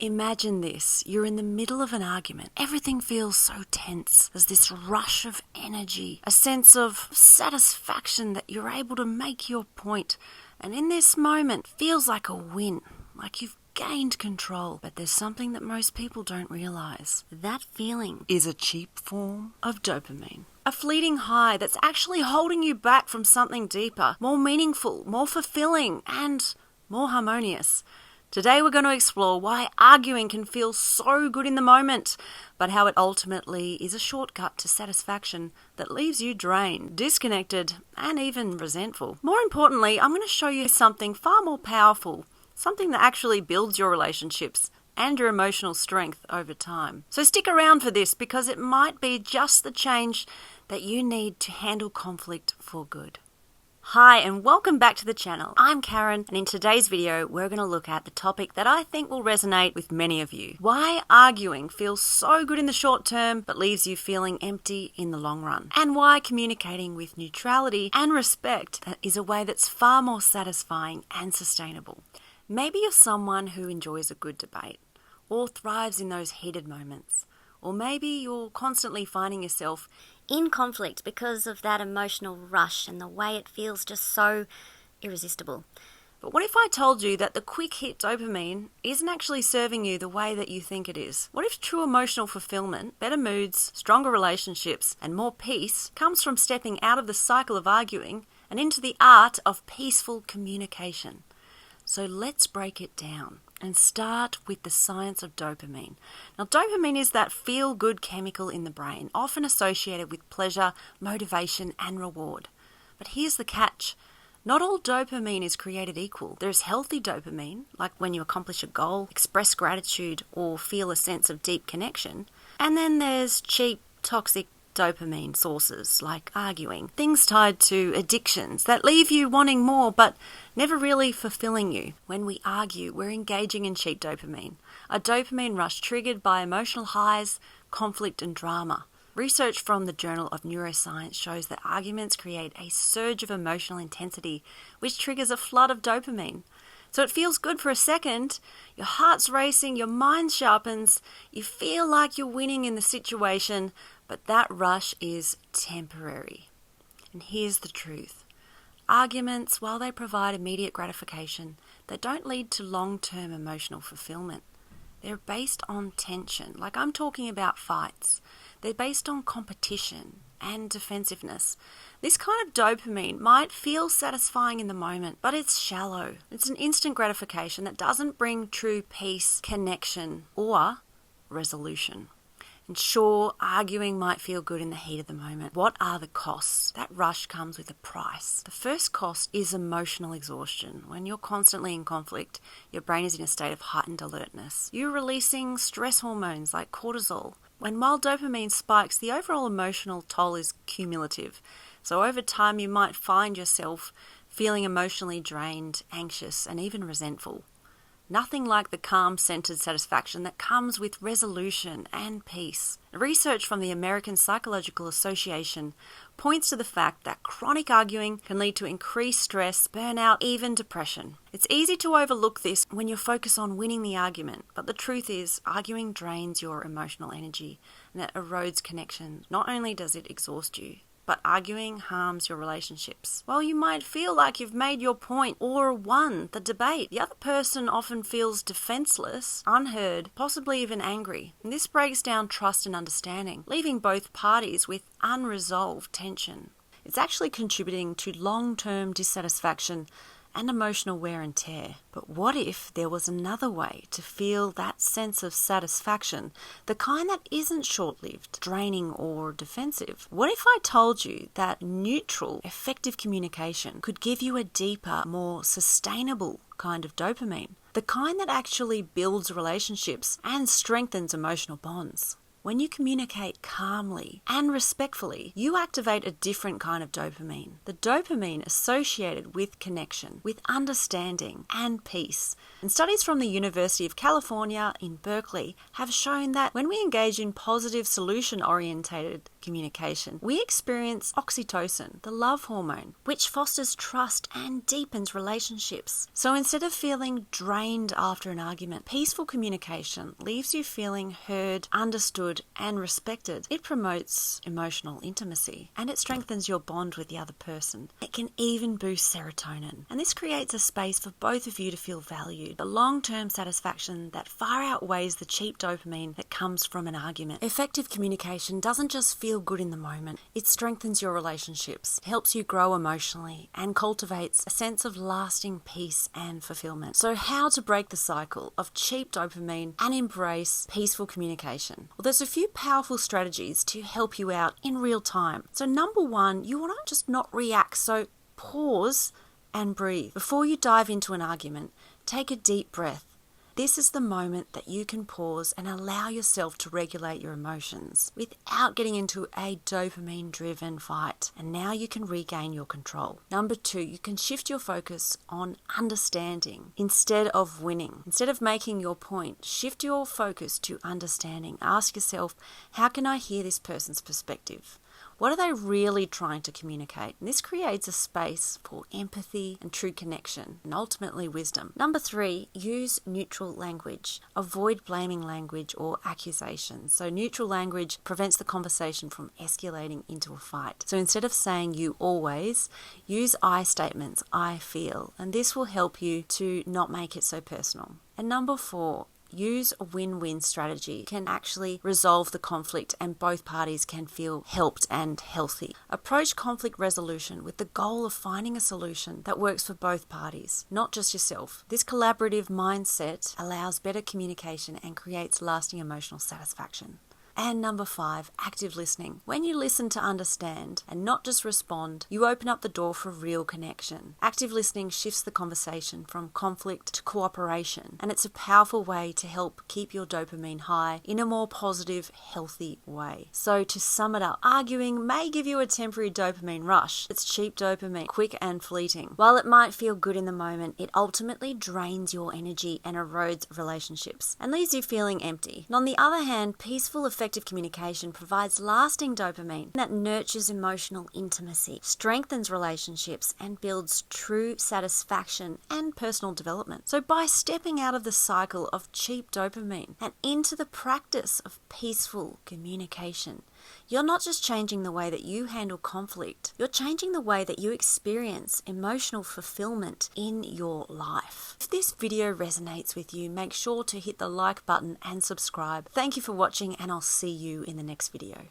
Imagine this, you're in the middle of an argument. Everything feels so tense. There's this rush of energy, a sense of satisfaction that you're able to make your point. And in this moment, feels like a win, like you've gained control. But there's something that most people don't realize. That feeling is a cheap form of dopamine. A fleeting high that's actually holding you back from something deeper, more meaningful, more fulfilling, and more harmonious. Today we're going to explore why arguing can feel so good in the moment, but how it ultimately is a shortcut to satisfaction that leaves you drained, disconnected, and even resentful. More importantly, I'm going to show you something far more powerful, something that actually builds your relationships and your emotional strength over time. So stick around for this because it might be just the change that you need to handle conflict for good. Hi and welcome back to the channel. I'm Karen, and in today's video we're going to look at the topic that I think will resonate with many of you. Why arguing feels so good in the short term but leaves you feeling empty in the long run. And why communicating with neutrality and respect is a way that's far more satisfying and sustainable. Maybe you're someone who enjoys a good debate or thrives in those heated moments. Or maybe you're constantly finding yourself in conflict because of that emotional rush and the way it feels just so irresistible. But what if I told you that the quick hit dopamine isn't actually serving you the way that you think it is? What if true emotional fulfillment, better moods, stronger relationships, and more peace comes from stepping out of the cycle of arguing and into the art of peaceful communication? So let's break it down and start with the science of dopamine. Now, dopamine is that feel-good chemical in the brain, often associated with pleasure, motivation, and reward. But here's the catch. Not all dopamine is created equal. There's healthy dopamine, like when you accomplish a goal, express gratitude, or feel a sense of deep connection. And then there's cheap, toxic dopamine sources like arguing, things tied to addictions that leave you wanting more but never really fulfilling you. When we argue, we're engaging in cheap dopamine, a dopamine rush triggered by emotional highs, conflict and drama. Research from the Journal of Neuroscience shows that arguments create a surge of emotional intensity which triggers a flood of dopamine. So it feels good for a second, your heart's racing, your mind sharpens, you feel like you're winning in the situation, but that rush is temporary. And here's the truth. Arguments, while they provide immediate gratification, they don't lead to long-term emotional fulfillment. They're based on tension, like I'm talking about fights. They're based on competition and defensiveness. This kind of dopamine might feel satisfying in the moment, but it's shallow. It's an instant gratification that doesn't bring true peace, connection, or resolution. And sure, arguing might feel good in the heat of the moment. What are the costs? That rush comes with a price. The first cost is emotional exhaustion. When you're constantly in conflict, your brain is in a state of heightened alertness. You're releasing stress hormones like cortisol. While dopamine spikes, the overall emotional toll is cumulative. So over time, you might find yourself feeling emotionally drained, anxious, and even resentful. Nothing like the calm, centered satisfaction that comes with resolution and peace. Research from the American Psychological Association points to the fact that chronic arguing can lead to increased stress, burnout, even depression. It's easy to overlook this when you focus on winning the argument, but the truth is, arguing drains your emotional energy and it erodes connection. Not only does it exhaust you, but arguing harms your relationships. While you might feel like you've made your point or won the debate, the other person often feels defenseless, unheard, possibly even angry. And this breaks down trust and understanding, leaving both parties with unresolved tension. It's actually contributing to long-term dissatisfaction and emotional wear and tear. But what if there was another way to feel that sense of satisfaction, the kind that isn't short-lived, draining or defensive? What if I told you that neutral, effective communication could give you a deeper, more sustainable kind of dopamine, the kind that actually builds relationships and strengthens emotional bonds? When you communicate calmly and respectfully, you activate a different kind of dopamine. The dopamine associated with connection, with understanding and peace. And studies from the University of California in Berkeley have shown that when we engage in positive solution-oriented communication, we experience oxytocin, the love hormone, which fosters trust and deepens relationships. So instead of feeling drained after an argument, peaceful communication leaves you feeling heard, understood, and respected. It promotes emotional intimacy and it strengthens your bond with the other person. It can even boost serotonin, and this creates a space for both of you to feel valued. The long-term satisfaction that far outweighs the cheap dopamine that comes from an argument. Effective communication doesn't just feel good in the moment, it strengthens your relationships, helps you grow emotionally, and cultivates a sense of lasting peace and fulfillment. So how to break the cycle of cheap dopamine and embrace peaceful communication? Well, there's a few powerful strategies to help you out in real time. So number one, you want to just not react, so pause and breathe. Before you dive into an argument, take a deep breath. This is the moment that you can pause and allow yourself to regulate your emotions without getting into a dopamine-driven fight. And now you can regain your control. Number two, you can shift your focus on understanding instead of winning. Instead of making your point, shift your focus to understanding. Ask yourself, how can I hear this person's perspective? What are they really trying to communicate? And this creates a space for empathy and true connection and ultimately wisdom. Number three, use neutral language. Avoid blaming language or accusations. So neutral language prevents the conversation from escalating into a fight. So instead of saying you always, use I statements, I feel. And this will help you to not make it so personal. And number four, use a win-win strategy. Can actually resolve the conflict and both parties can feel helped and healthy. Approach conflict resolution with the goal of finding a solution that works for both parties, not just yourself. This collaborative mindset allows better communication and creates lasting emotional satisfaction. And number five, active listening. When you listen to understand and not just respond, you open up the door for real connection. Active listening shifts the conversation from conflict to cooperation, and it's a powerful way to help keep your dopamine high in a more positive, healthy way. So to sum it up, arguing may give you a temporary dopamine rush. It's cheap dopamine, quick and fleeting. While it might feel good in the moment, it ultimately drains your energy and erodes relationships and leaves you feeling empty. And on the other hand, peaceful, effective communication provides lasting dopamine that nurtures emotional intimacy, strengthens relationships, and builds true satisfaction and personal development. So by stepping out of the cycle of cheap dopamine and into the practice of peaceful communication, you're not just changing the way that you handle conflict, you're changing the way that you experience emotional fulfillment in your life. If this video resonates with you, make sure to hit the like button and subscribe. Thank you for watching, and I'll see you in the next video.